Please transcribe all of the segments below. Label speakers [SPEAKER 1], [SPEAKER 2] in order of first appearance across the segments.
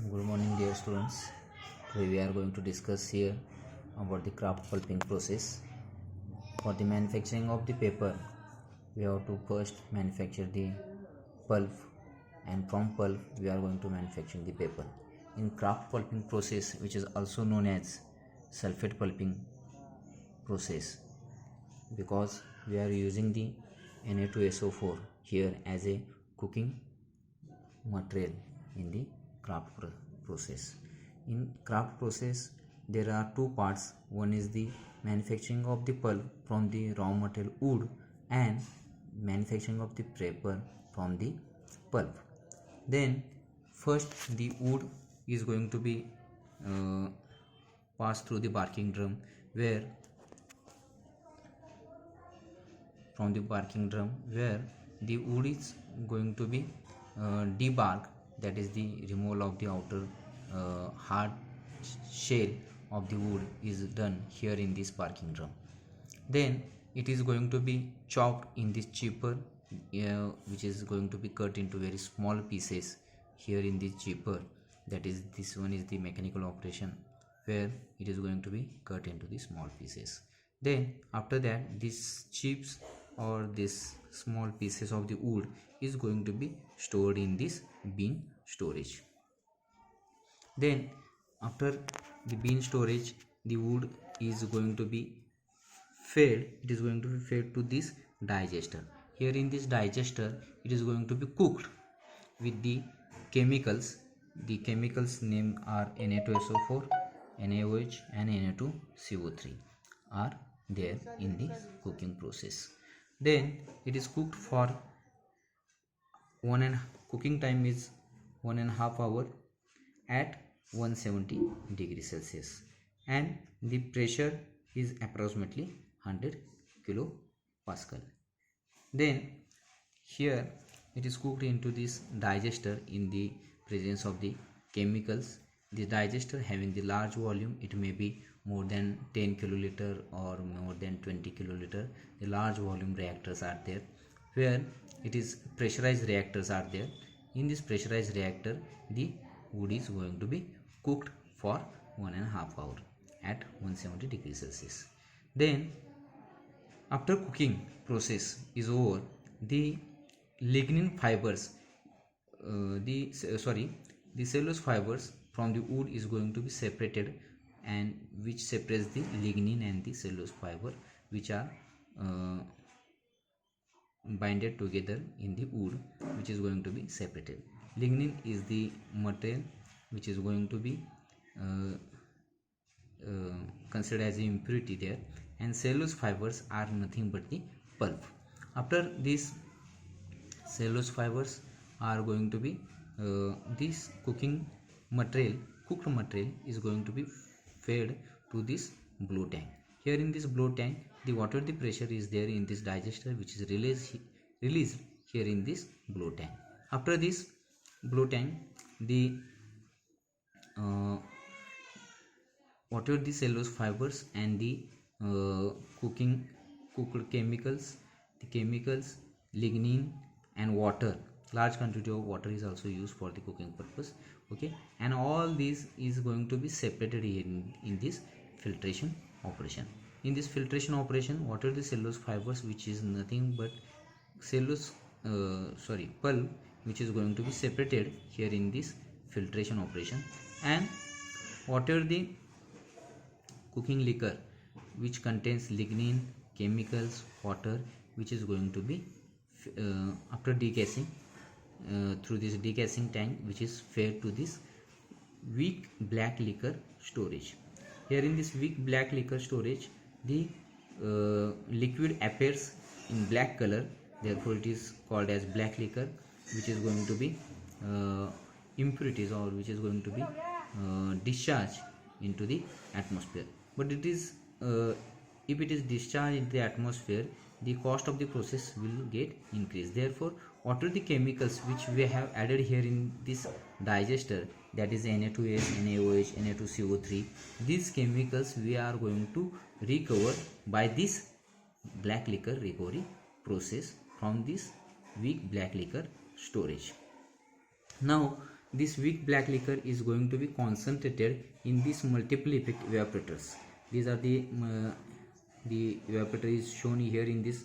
[SPEAKER 1] Good morning, dear students. Today we are going to discuss here about the Kraft pulping process. For the manufacturing of the paper, we have to first manufacture the pulp, and from pulp we are going to manufacture the paper. In Kraft pulping process, which is also known as sulfate pulping process, because we are using the Na2SO4 here as a cooking material in the Kraft process. In Kraft process, there are two parts. One is the manufacturing of the pulp from the raw material wood and manufacturing of the paper from the pulp. Then first the wood is going to be passed through the barking drum, where the wood is going to be debarked, that is the removal of the outer hard shell of the wood is done here in this barking drum. Then it is going to be chopped in this chipper, which is going to be cut into very small pieces here in this chipper. That is, this one is the mechanical operation where it is going to be cut into the small pieces. Then after that, these chips or this small pieces of the wood is going to be stored in this bin storage. Then after the bin storage, the wood is going to be fed. It is going to be fed to this digester. Here in this digester, it is going to be cooked with the chemicals. The chemicals name are Na2SO4, NaOH and Na2CO3 are there in this cooking process. Then it is cooked for cooking time is 1.5 hour at 170 degrees Celsius, and the pressure is approximately 100 kilopascal. Then here it is cooked into this digester in the presence of the chemicals. The digester having the large volume, it may be more than 10 kiloliter or more than 20 kiloliter. The large volume reactors are there, where it is pressurized reactors are there. In this pressurized reactor, the wood is going to be cooked for 1.5 hour at 170 degrees Celsius. Then after cooking process is over, the lignin fibers, the cellulose fibers from the wood is going to be separated, and which separates the lignin and the cellulose fiber, which are binded together in the wood, which is going to be separated. Lignin is the material which is going to be considered as an impurity there, and cellulose fibers are nothing but the pulp. After these cellulose fibers are going to be this cooked material is going to be fed to this blow tank. Here in this blow tank, the water the pressure is there in this digester, which is released here in this blow tank. After this blow tank, the whatever the cellulose fibers and the cooked chemicals, lignin and water, large quantity of water is also used for the cooking purpose. Okay, and all these is going to be separated here in this filtration operation. In this filtration operation, what are the cellulose fibers, which is nothing but pulp, which is going to be separated here in this filtration operation, and whatever the cooking liquor, which contains lignin, chemicals, water, which is going to be after degassing through this degassing tank, which is fed to this weak black liquor storage. Here in this weak black liquor storage, the liquid appears in black color, therefore it is called as black liquor, which is going to be impurities, or which is going to be discharged into the atmosphere. But it is if it is discharged into the atmosphere, the cost of the process will get increased. Therefore, what are the chemicals which we have added here in this digester, that is Na2S, NaOH, Na2CO3, these chemicals we are going to recover by this black liquor recovery process from this weak black liquor storage. Now this weak black liquor is going to be concentrated in these multiple effect evaporators. These are the evaporator is shown here in this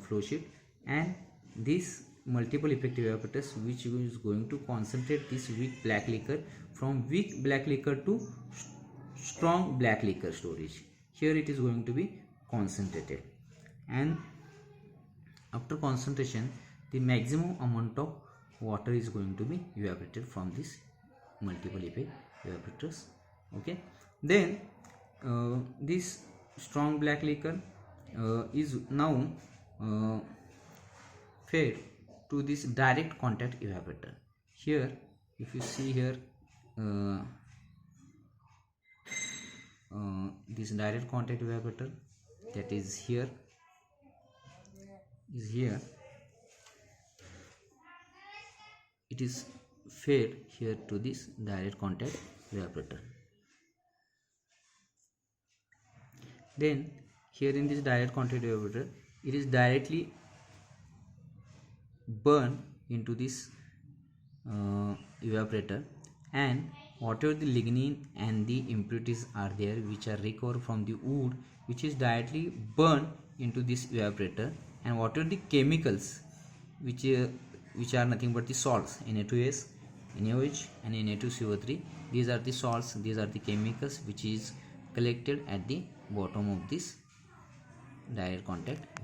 [SPEAKER 1] flow sheet, and this multiple effect evaporators which is going to concentrate this weak black liquor from weak black liquor to strong black liquor storage. Here it is going to be concentrated, and after concentration the maximum amount of water is going to be evaporated from this multiple effect evaporators. Okay, then this strong black liquor is now fed to this direct contact evaporator. Here if you see here, this direct contact evaporator that is here it is fed here to this direct contact evaporator. Then here in this direct contact evaporator it is directly burned into this evaporator, and whatever the lignin and the impurities are there which are recovered from the wood, which is directly burned into this evaporator, and whatever the chemicals which are nothing but the salts Na2S, NaOH and Na2CO3, these are the salts, these are the chemicals which is collected at the bottom of this direct contact